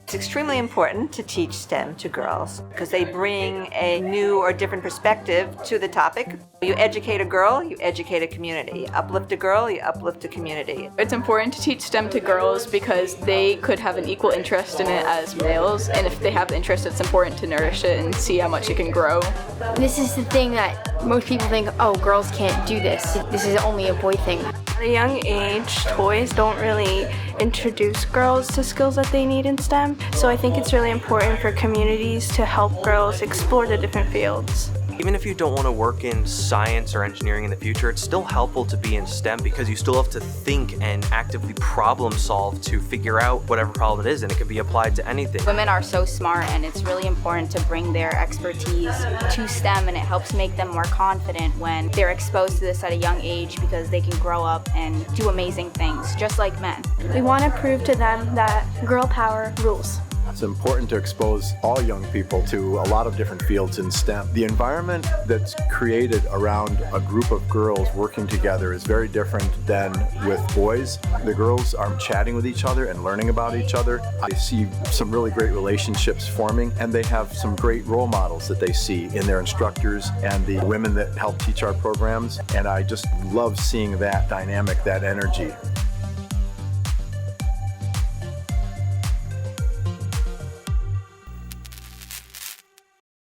It's extremely important to teach STEM to girls because they bring a new or different perspective to the topic. You educate a girl, you educate a community. You uplift a girl, you uplift a community. It's important to teach STEM to girls because they could have an equal interest in it as males, and if they have the interest, it's important to nourish it and see how much it can grow. This is the thing that most people think, oh, girls can't do this. This is only a boy thing. At a young age, toys don't really introduce girls to skills that they need in STEM, so I think it's really important for communities to help girls explore the different fields. Even if you don't want to work in science or engineering in the future, it's still helpful to be in STEM because you still have to think and actively problem solve to figure out whatever problem it is, and it can be applied to anything. Women are so smart, and it's really important to bring their expertise to STEM, and it helps make them more confident when they're exposed to this at a young age because they can grow up and do amazing things, just like men. We want to prove to them that girl power rules. It's important to expose all young people to a lot of different fields in STEM. The environment that's created around a group of girls working together is very different than with boys. The girls are chatting with each other and learning about each other. I see some really great relationships forming, and they have some great role models that they see in their instructors and the women that help teach our programs, and I just love seeing that dynamic, that energy.